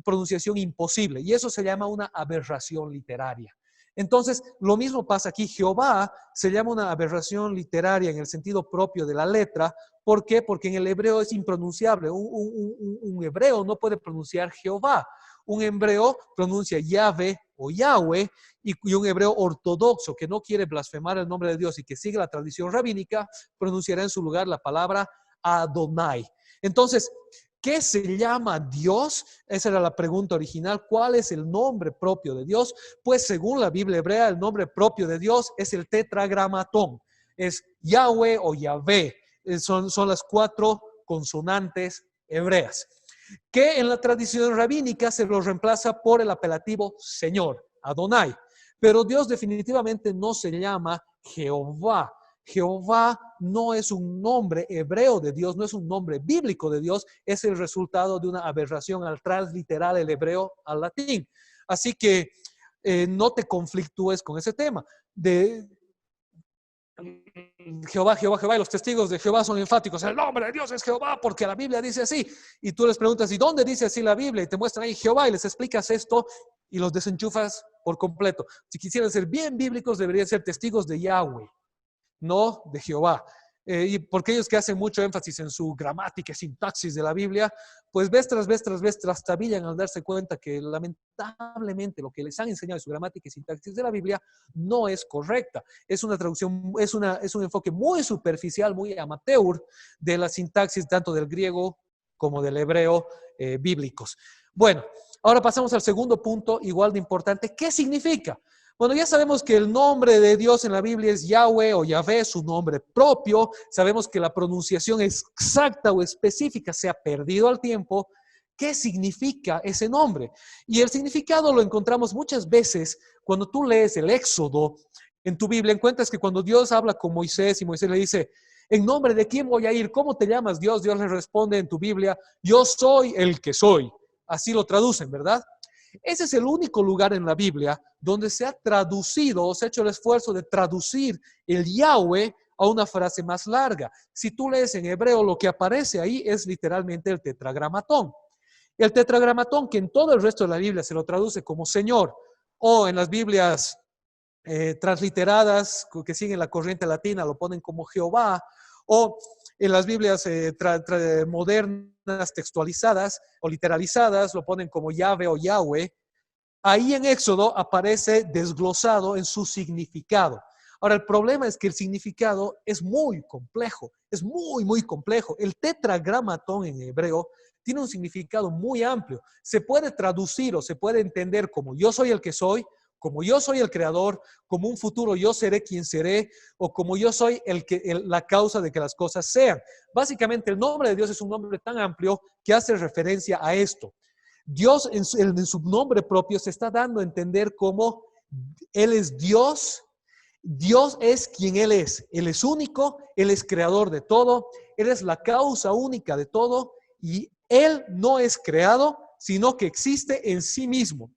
pronunciación imposible. Y eso se llama una aberración literaria. Entonces, lo mismo pasa aquí. Jehová se llama una aberración literaria en el sentido propio de la letra. ¿Por qué? Porque en el hebreo es impronunciable. Un hebreo no puede pronunciar Jehová. Un hebreo pronuncia Yahvé o Yahweh, y un hebreo ortodoxo que no quiere blasfemar el nombre de Dios y que sigue la tradición rabínica, pronunciará en su lugar la palabra Adonai. Entonces, ¿qué se llama Dios? Esa era la pregunta original. ¿Cuál es el nombre propio de Dios? Pues según la Biblia hebrea, el nombre propio de Dios es el tetragramatón. Es Yahweh o Yahvé. Son las 4 consonantes hebreas, que en la tradición rabínica se lo reemplaza por el apelativo Señor, Adonai. Pero Dios definitivamente no se llama Jehová. Jehová no es un nombre hebreo de Dios, no es un nombre bíblico de Dios, es el resultado de una aberración al transliterar el hebreo al latín. Así que no te conflictúes con ese tema. De Jehová, Jehová, Jehová, y los testigos de Jehová son enfáticos. El nombre de Dios es Jehová porque la Biblia dice así. Y tú les preguntas, ¿y dónde dice así la Biblia? Y te muestran ahí Jehová y les explicas esto y los desenchufas por completo. Si quisieran ser bien bíblicos, deberían ser testigos de Yahweh, no de Jehová. Y porque ellos que hacen mucho énfasis en su gramática y sintaxis de la Biblia, pues vez tras vez tras vez trastabillan al darse cuenta que lamentablemente lo que les han enseñado en su gramática y sintaxis de la Biblia no es correcta. Es una traducción, es un enfoque muy superficial, muy amateur de la sintaxis tanto del griego como del hebreo bíblicos. Bueno, ahora pasamos al segundo punto, igual de importante. ¿Qué significa? Bueno, ya sabemos que el nombre de Dios en la Biblia es Yahweh o Yahvé, su nombre propio. Sabemos que la pronunciación exacta o específica se ha perdido al tiempo. ¿Qué significa ese nombre? Y el significado lo encontramos muchas veces cuando tú lees el Éxodo en tu Biblia. Encuentras que cuando Dios habla con Moisés y Moisés le dice, ¿en nombre de quién voy a ir? ¿Cómo te llamas, Dios? Dios le responde en tu Biblia, yo soy el que soy. Así lo traducen, ¿verdad? Ese es el único lugar en la Biblia donde se ha traducido o se ha hecho el esfuerzo de traducir el Yahweh a una frase más larga. Si tú lees en hebreo, lo que aparece ahí es literalmente el tetragramatón. El tetragramatón, que en todo el resto de la Biblia se lo traduce como Señor, o en las Biblias transliteradas que siguen la corriente latina lo ponen como Jehová, o en las Biblias modernas textualizadas o literalizadas lo ponen como Yahvé o Yahweh. Ahí en Éxodo aparece desglosado en su significado. Ahora, el problema es que el significado es muy complejo, es muy, muy complejo. El tetragramatón en hebreo tiene un significado muy amplio. Se puede traducir o se puede entender como yo soy el que soy, como yo soy el creador, como un futuro yo seré quien seré, o como yo soy la causa de que las cosas sean. Básicamente, el nombre de Dios es un nombre tan amplio que hace referencia a esto. Dios en su nombre propio se está dando a entender cómo Él es Dios. Dios es quien Él es único, Él es creador de todo, Él es la causa única de todo y Él no es creado, sino que existe en sí mismo.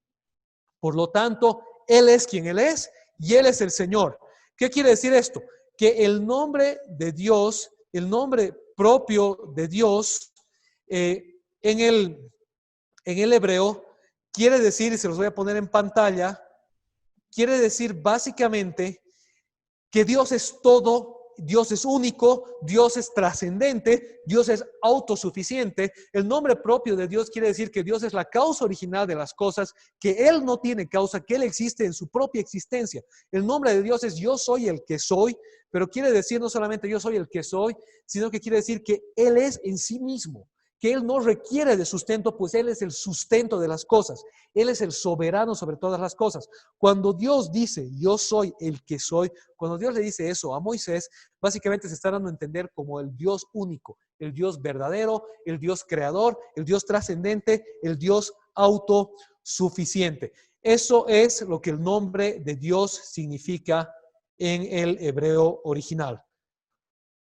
Por lo tanto, Él es quien Él es y Él es el Señor. ¿Qué quiere decir esto? Que el nombre de Dios, el nombre propio de Dios en el hebreo, quiere decir, y se los voy a poner en pantalla, quiere decir básicamente que Dios es todo, Dios es único, Dios es trascendente, Dios es autosuficiente. El nombre propio de Dios quiere decir que Dios es la causa original de las cosas, que Él no tiene causa, que Él existe en su propia existencia. El nombre de Dios es yo soy el que soy, pero quiere decir no solamente yo soy el que soy, sino que quiere decir que Él es en sí mismo, que Él no requiere de sustento, pues Él es el sustento de las cosas. Él es el soberano sobre todas las cosas. Cuando Dios dice, yo soy el que soy, cuando Dios le dice eso a Moisés, básicamente se está dando a entender como el Dios único, el Dios verdadero, el Dios creador, el Dios trascendente, el Dios autosuficiente. Eso es lo que el nombre de Dios significa en el hebreo original.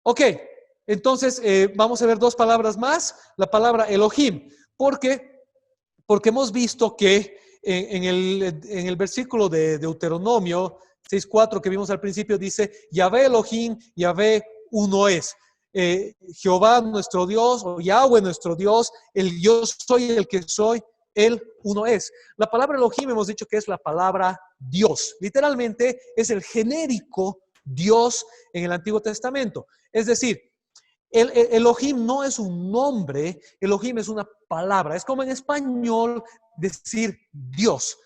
Ok. Entonces, vamos a ver dos palabras más. La palabra Elohim, porque hemos visto que en el versículo de Deuteronomio 6:4 que vimos al principio dice, Yahvé Elohim, Yahvé uno es. Jehová nuestro Dios, o Yahweh nuestro Dios, el yo soy el que soy, Él uno es. La palabra Elohim hemos dicho que es la palabra Dios. Literalmente es el genérico Dios en el Antiguo Testamento. Es decir, Elohim no es un nombre, Elohim es una palabra. Es como en español decir Dios.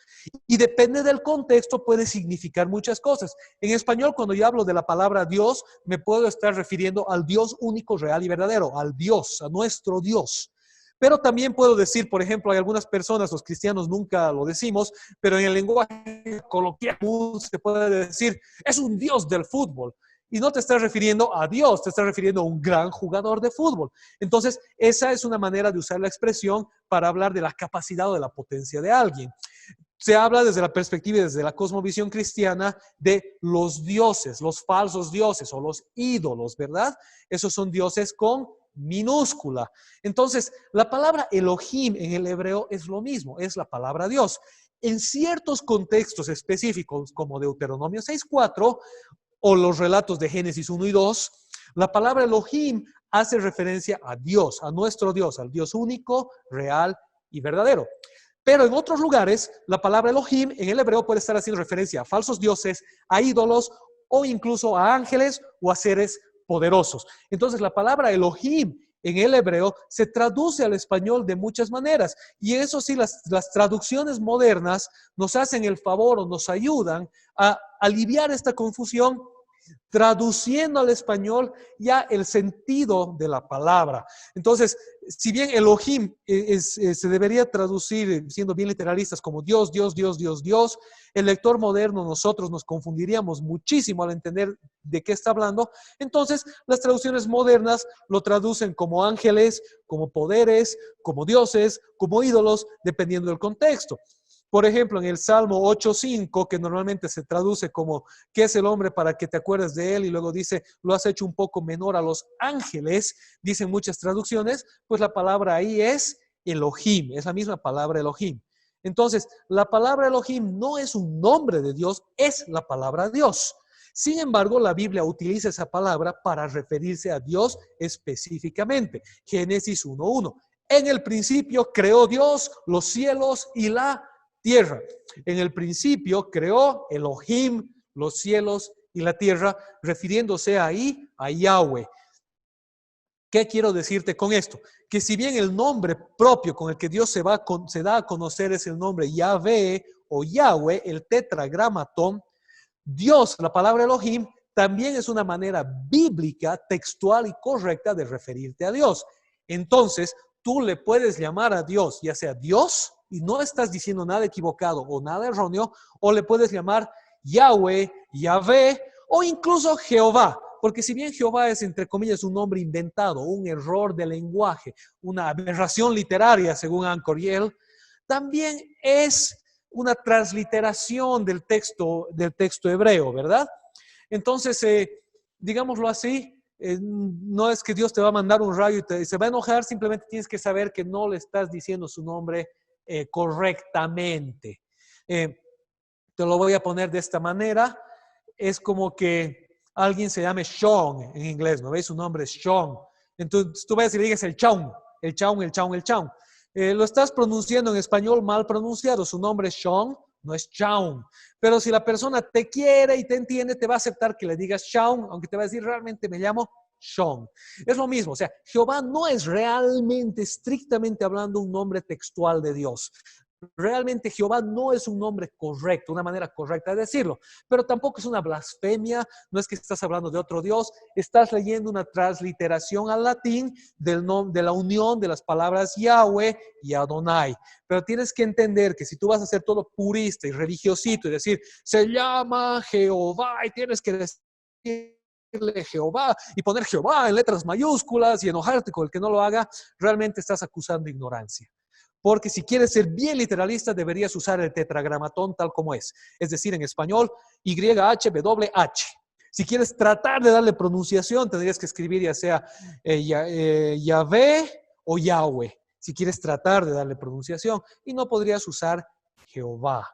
Y depende del contexto, puede significar muchas cosas. En español, cuando yo hablo de la palabra Dios, me puedo estar refiriendo al Dios único, real y verdadero, al Dios, a nuestro Dios. Pero también puedo decir, por ejemplo, hay algunas personas, los cristianos nunca lo decimos, pero en el lenguaje coloquial se puede decir, es un Dios del fútbol. Y no te estás refiriendo a Dios, te estás refiriendo a un gran jugador de fútbol. Entonces, esa es una manera de usar la expresión para hablar de la capacidad o de la potencia de alguien. Se habla desde la perspectiva y desde la cosmovisión cristiana de los dioses, los falsos dioses o los ídolos, ¿verdad? Esos son dioses con minúscula. Entonces, la palabra Elohim en el hebreo es lo mismo, es la palabra Dios. En ciertos contextos específicos, como Deuteronomio 6:4 o los relatos de Génesis 1 y 2, la palabra Elohim hace referencia a Dios, a nuestro Dios, al Dios único, real y verdadero. Pero en otros lugares, la palabra Elohim en el hebreo puede estar haciendo referencia a falsos dioses, a ídolos o incluso a ángeles o a seres poderosos. Entonces, la palabra Elohim en el hebreo se traduce al español de muchas maneras. Y eso sí, las traducciones modernas nos hacen el favor o nos ayudan a aliviar esta confusión, traduciendo al español ya el sentido de la palabra. Entonces, si bien Elohim se debería traducir, siendo bien literalistas, como Dios, Dios, Dios, Dios, Dios, el lector moderno, nosotros nos confundiríamos muchísimo al entender de qué está hablando. Entonces, las traducciones modernas lo traducen como ángeles, como poderes, como dioses, como ídolos, dependiendo del contexto. Por ejemplo, en el Salmo 8:5, que normalmente se traduce como ¿qué es el hombre para que te acuerdes de él? Y luego dice, lo has hecho un poco menor a los ángeles, dicen muchas traducciones, pues la palabra ahí es Elohim, es la misma palabra Elohim. Entonces, la palabra Elohim no es un nombre de Dios, es la palabra Dios. Sin embargo, la Biblia utiliza esa palabra para referirse a Dios específicamente. Génesis 1:1. En el principio creó Dios los cielos y la tierra. En el principio creó Elohim los cielos y la tierra, refiriéndose ahí a Yahweh. ¿Qué quiero decirte con esto? Que si bien el nombre propio con el que Dios se da a conocer es el nombre Yahvé o Yahweh, el tetragramatón, Dios, la palabra Elohim, también es una manera bíblica, textual y correcta de referirte a Dios. Entonces, tú le puedes llamar a Dios, ya sea Dios, y no estás diciendo nada equivocado o nada erróneo, o le puedes llamar Yahweh, Yahvé, o incluso Jehová, porque si bien Jehová es, entre comillas, un nombre inventado, un error de lenguaje, una aberración literaria, según Anchor Yale, también es una transliteración del texto hebreo, ¿verdad? Entonces, digámoslo así, no es que Dios te va a mandar un rayo y se va a enojar, simplemente tienes que saber que no le estás diciendo su nombre correctamente. Te lo voy a poner de esta manera. Es como que alguien se llame Sean en inglés, ¿no veis? Su nombre es Sean. Entonces tú vas y le digas el Chaun, el Chaun, el Chaun, el Chaun. Lo estás pronunciando en español mal pronunciado. Su nombre es Sean, no es Chaun. Pero si la persona te quiere y te entiende, te va a aceptar que le digas Shaun, aunque te va a decir realmente me llamo Sean. Es lo mismo, o sea, Jehová no es realmente, estrictamente hablando, un nombre textual de Dios. Realmente Jehová no es un nombre correcto, una manera correcta de decirlo, pero tampoco es una blasfemia, no es que estás hablando de otro Dios, estás leyendo una transliteración al latín de la unión de las palabras Yahweh y Adonai. Pero tienes que entender que si tú vas a ser todo purista y religiosito y decir, se llama Jehová y tienes que decirle Jehová y poner Jehová en letras mayúsculas y enojarte con el que no lo haga, realmente estás acusando ignorancia. Porque si quieres ser bien literalista, deberías usar el tetragramatón tal como es. Es decir, en español, YHWH. Si quieres tratar de darle pronunciación, tendrías que escribir ya sea Yahvé o Yahweh. Si quieres tratar de darle pronunciación. Y no podrías usar Jehová.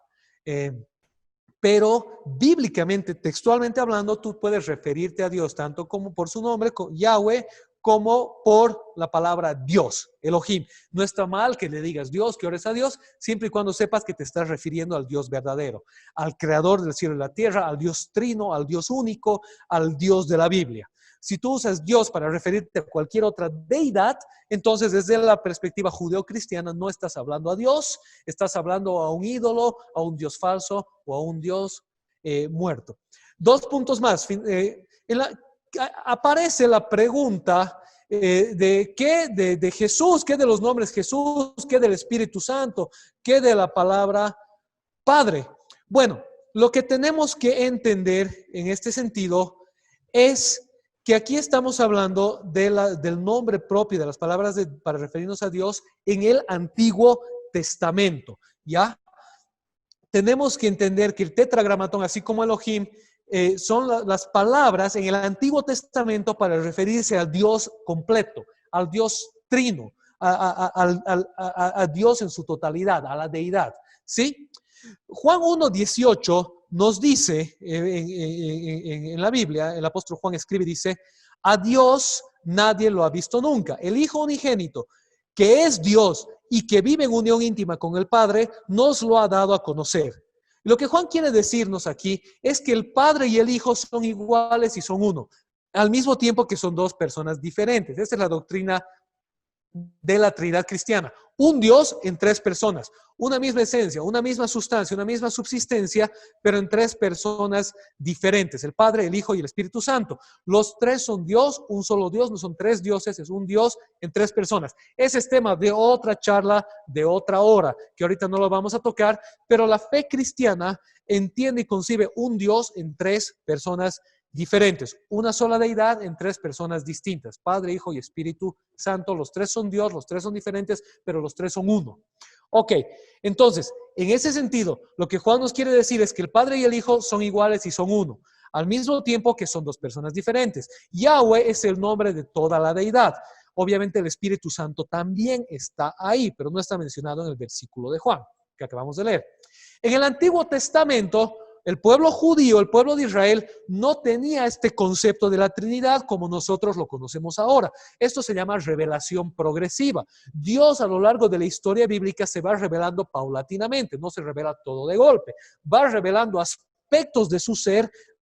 Pero bíblicamente, textualmente hablando, tú puedes referirte a Dios tanto como por su nombre, Yahweh, como por la palabra Dios, Elohim. No está mal que le digas Dios, que ores a Dios, siempre y cuando sepas que te estás refiriendo al Dios verdadero, al creador del cielo y la tierra, al Dios trino, al Dios único, al Dios de la Biblia. Si tú usas Dios para referirte a cualquier otra deidad, entonces desde la perspectiva judeocristiana no estás hablando a Dios, estás hablando a un ídolo, a un Dios falso o a un Dios muerto. 2 puntos más. Aparece la pregunta de qué de Jesús, qué de los nombres Jesús, qué del Espíritu Santo, qué de la palabra Padre. Bueno, lo que tenemos que entender en este sentido es que aquí estamos hablando del nombre propio de las palabras para referirnos a Dios en el Antiguo Testamento, ¿ya? tenemos que entender que el tetragramatón, así como Elohim, son las palabras en el Antiguo Testamento para referirse al Dios completo, al Dios trino, a Dios en su totalidad, a la deidad. ¿Sí? Juan 1:18 nos dice en la Biblia, el apóstol Juan escribe y dice, a Dios nadie lo ha visto nunca. El Hijo unigénito, que es Dios y que vive en unión íntima con el Padre, nos lo ha dado a conocer. Lo que Juan quiere decirnos aquí es que el Padre y el Hijo son iguales y son uno, al mismo tiempo que son dos personas diferentes. Esta es la doctrina de la Trinidad cristiana. Un Dios en tres personas, una misma esencia, una misma sustancia, una misma subsistencia, pero en tres personas diferentes, el Padre, el Hijo y el Espíritu Santo. Los tres son Dios, un solo Dios, no son tres dioses, es un Dios en tres personas. Ese es tema de otra charla, de otra hora, que ahorita no lo vamos a tocar, pero la fe cristiana entiende y concibe un Dios en tres personas diferentes, una sola deidad en tres personas distintas, Padre, Hijo y Espíritu Santo. Los tres son Dios, los tres son diferentes, pero los tres son uno. Ok, entonces, en ese sentido, lo que Juan nos quiere decir es que el Padre y el Hijo son iguales y son uno, al mismo tiempo que son dos personas diferentes. Yahweh es el nombre de toda la deidad. Obviamente el Espíritu Santo también está ahí, pero no está mencionado en el versículo de Juan, que acabamos de leer. En el Antiguo Testamento, el pueblo judío, el pueblo de Israel, no tenía este concepto de la Trinidad como nosotros lo conocemos ahora. Esto se llama revelación progresiva. Dios a lo largo de la historia bíblica se va revelando paulatinamente, no se revela todo de golpe. Va revelando aspectos de su ser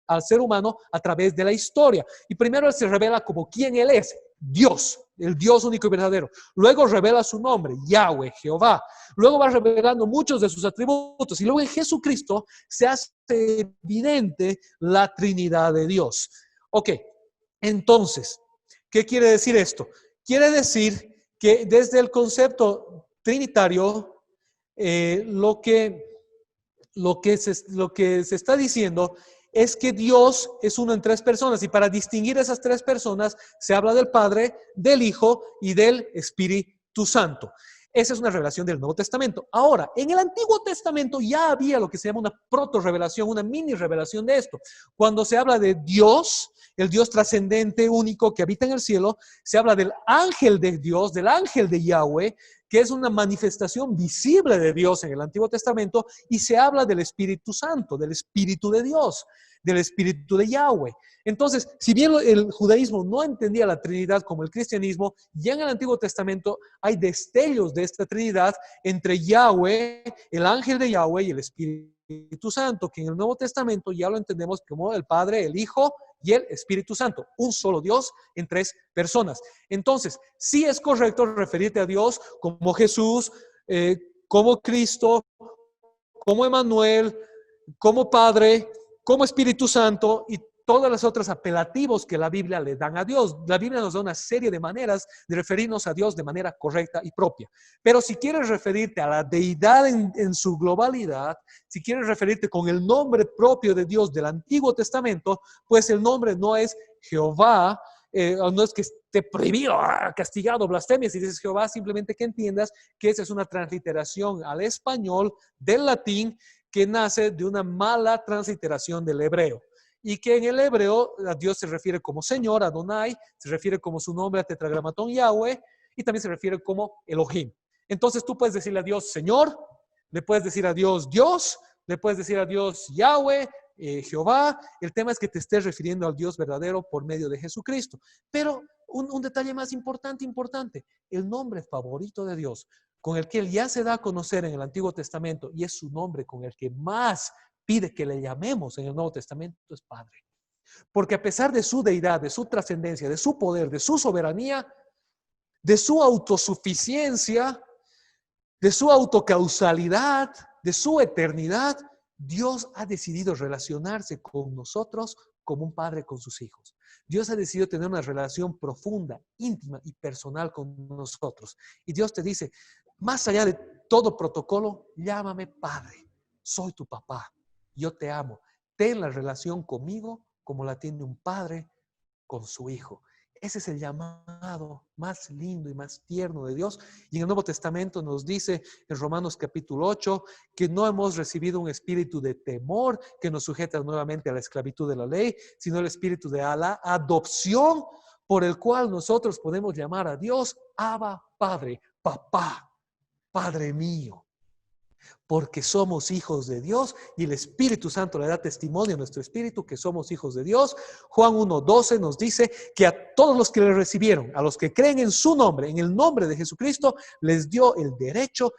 al ser humano a través de la historia. Y primero Él se revela como quién Él es, Dios, el Dios único y verdadero. Luego revela su nombre, Yahweh, Jehová. Luego va revelando muchos de sus atributos. Y luego en Jesucristo se hace evidente la Trinidad de Dios. Ok, entonces, ¿qué quiere decir esto? Quiere decir que desde el concepto trinitario, lo que se está diciendo es que Dios es uno en tres personas, y para distinguir esas tres personas se habla del Padre, del Hijo y del Espíritu Santo. Esa es una revelación del Nuevo Testamento. Ahora, en el Antiguo Testamento ya había lo que se llama una proto-revelación, una mini-revelación de esto. Cuando se habla de Dios, el Dios trascendente, único, que habita en el cielo, se habla del ángel de Dios, del ángel de Yahweh, que es una manifestación visible de Dios en el Antiguo Testamento, y se habla del Espíritu Santo, del Espíritu de Dios, del Espíritu de Yahweh. Entonces, si bien el judaísmo no entendía la Trinidad como el cristianismo, ya en el Antiguo Testamento hay destellos de esta Trinidad entre Yahweh, el ángel de Yahweh y el Espíritu Santo, que en el Nuevo Testamento ya lo entendemos como el Padre, el Hijo y el Espíritu Santo, un solo Dios en tres personas. Entonces, sí es correcto referirte a Dios como Jesús, como Cristo, como Emmanuel, como Padre, como Espíritu Santo y todas las otras apelativos que la Biblia le dan a Dios. La Biblia nos da una serie de maneras de referirnos a Dios de manera correcta y propia. Pero si quieres referirte a la deidad en su globalidad, si quieres referirte con el nombre propio de Dios del Antiguo Testamento, pues el nombre no es Jehová, no es que esté prohibido, castigado, blasfemia. Si dices Jehová, simplemente que entiendas que esa es una transliteración al español del latín que nace de una mala transliteración del hebreo. Y que en el hebreo a Dios se refiere como Señor, Adonai, se refiere como su nombre a tetragramatón Yahweh, y también se refiere como Elohim. Entonces tú puedes decirle a Dios Señor, le puedes decir a Dios Dios, le puedes decir a Dios Yahweh, Jehová. El tema es que te estés refiriendo al Dios verdadero por medio de Jesucristo. Pero un detalle más importante, el nombre favorito de Dios, con el que Él ya se da a conocer en el Antiguo Testamento, y es su nombre con el que más pide que le llamemos en el Nuevo Testamento, es Padre. Porque a pesar de su deidad, de su trascendencia, de su poder, de su soberanía, de su autosuficiencia, de su autocausalidad, de su eternidad, Dios ha decidido relacionarse con nosotros como un padre con sus hijos. Dios ha decidido tener una relación profunda, íntima y personal con nosotros. Y Dios te dice, más allá de todo protocolo, llámame Padre. Soy tu papá. Yo te amo. Ten la relación conmigo como la tiene un padre con su hijo. Ese es el llamado más lindo y más tierno de Dios. Y en el Nuevo Testamento nos dice en Romanos capítulo 8 que no hemos recibido un espíritu de temor que nos sujeta nuevamente a la esclavitud de la ley, sino el espíritu de la adopción por el cual nosotros podemos llamar a Dios Abba, Padre, Papá, Padre mío. Porque somos hijos de Dios y el Espíritu Santo le da testimonio a nuestro espíritu que somos hijos de Dios. Juan 1:12 nos dice que a todos los que le recibieron, a los que creen en su nombre, en el nombre de Jesucristo, les dio el derecho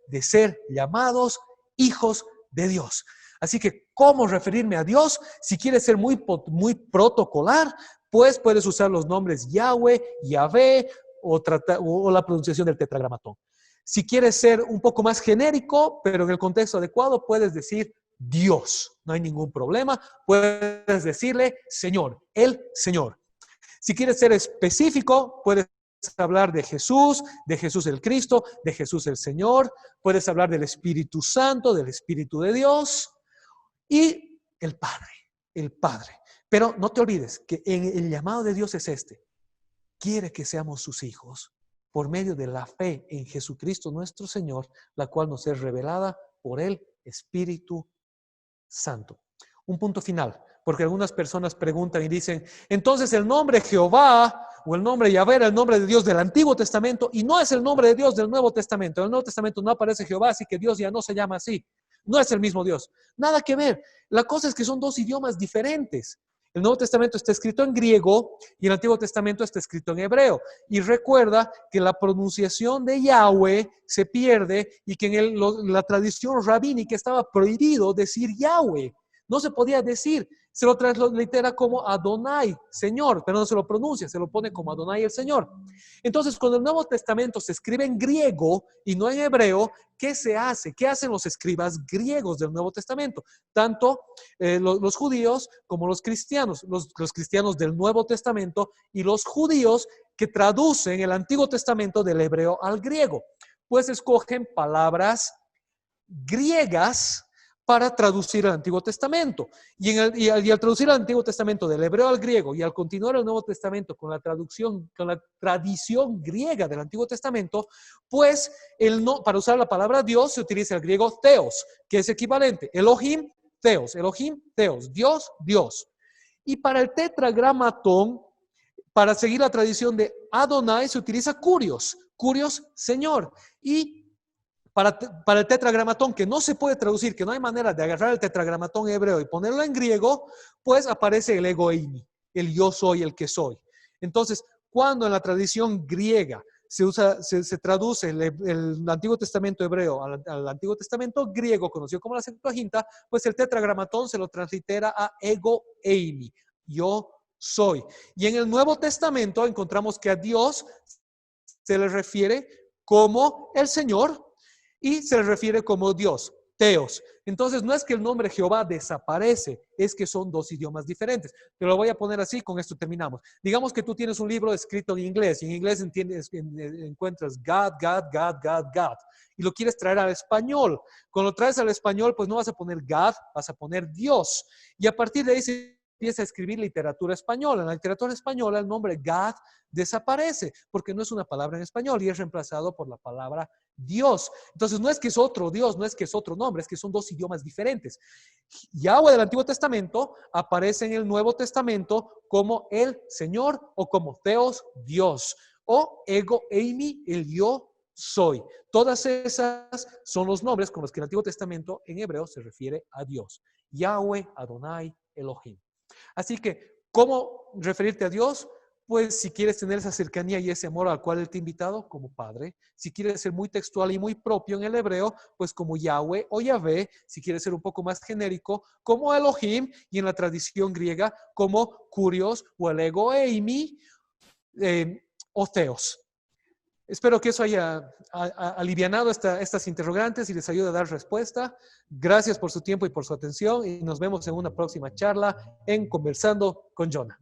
de ser llamados hijos de Dios. Así que, ¿cómo referirme a Dios? Si quieres ser muy protocolar, pues puedes usar los nombres Yahweh, Yahvé o la pronunciación del tetragramatón. Si quieres ser un poco más genérico, pero en el contexto adecuado, puedes decir Dios. No hay ningún problema. Puedes decirle Señor, el Señor. Si quieres ser específico, puedes hablar de Jesús el Cristo, de Jesús el Señor. Puedes hablar del Espíritu Santo, del Espíritu de Dios y el Padre, el Padre. Pero no te olvides que el llamado de Dios es este. Quiere que seamos sus hijos por medio de la fe en Jesucristo nuestro Señor, la cual nos es revelada por el Espíritu Santo. Un punto final, porque algunas personas preguntan y dicen, entonces el nombre Jehová o el nombre Yahvé era el nombre de Dios del Antiguo Testamento y no es el nombre de Dios del Nuevo Testamento. En el Nuevo Testamento no aparece Jehová, así que Dios ya no se llama así. No es el mismo Dios. Nada que ver. La cosa es que son dos idiomas diferentes. El Nuevo Testamento está escrito en griego y el Antiguo Testamento está escrito en hebreo. Y recuerda que la pronunciación de Yahweh se pierde y que en la tradición rabínica estaba prohibido decir Yahweh. No se podía decir. Se lo translitera como Adonai, Señor, pero no se lo pronuncia, se lo pone como Adonai el Señor. Entonces, cuando el Nuevo Testamento se escribe en griego y no en hebreo, ¿qué se hace? ¿Qué hacen los escribas griegos del Nuevo Testamento? Tanto los judíos como los cristianos del Nuevo Testamento y los judíos que traducen el Antiguo Testamento del hebreo al griego. Pues escogen palabras griegas para traducir el Antiguo Testamento. Y al traducir el Antiguo Testamento del hebreo al griego y al continuar el Nuevo Testamento con la tradición griega del Antiguo Testamento, pues para usar la palabra Dios se utiliza el griego theos, que es equivalente. Elohim, theos, Dios, Dios. Y para el tetragramatón, para seguir la tradición de Adonai, se utiliza Kurios, Señor. Y para el tetragramatón, que no se puede traducir, que no hay manera de agarrar el tetragramatón hebreo y ponerlo en griego, pues aparece el ego eimi, el yo soy, el que soy. Entonces, cuando en la tradición griega se traduce el Antiguo Testamento hebreo al Antiguo Testamento griego, conocido como la Septuaginta, pues el tetragramatón se lo translitera a ego eimi, yo soy. Y en el Nuevo Testamento encontramos que a Dios se le refiere como el Señor, y se le refiere como Dios, Theos. Entonces, no es que el nombre Jehová desaparece, es que son dos idiomas diferentes. Te lo voy a poner así, con esto terminamos. Digamos que tú tienes un libro escrito en inglés, y en inglés encuentras God, God, God, God, God, y lo quieres traer al español. Cuando lo traes al español, pues no vas a poner God, vas a poner Dios. Y a partir de ahí se empieza a escribir literatura española. En la literatura española el nombre God desaparece, porque no es una palabra en español y es reemplazado por la palabra Dios. Entonces no es que es otro Dios, no es que es otro nombre, es que son dos idiomas diferentes. Yahweh del Antiguo Testamento aparece en el Nuevo Testamento como el Señor o como Theos, Dios, o ego eimi, el yo soy. Todas esas son los nombres con los que el Antiguo Testamento en hebreo se refiere a Dios. Yahweh, Adonai, Elohim. Así que, ¿cómo referirte a Dios? Pues si quieres tener esa cercanía y ese amor al cual Él te ha invitado, como Padre. Si quieres ser muy textual y muy propio en el hebreo, pues como Yahweh o Yahvé. Si quieres ser un poco más genérico, como Elohim. Y en la tradición griega, como Kurios o el ego eimi o Theos. Espero que eso haya alivianado estas interrogantes y les ayude a dar respuesta. Gracias por su tiempo y por su atención y nos vemos en una próxima charla en Conversando con Jonah.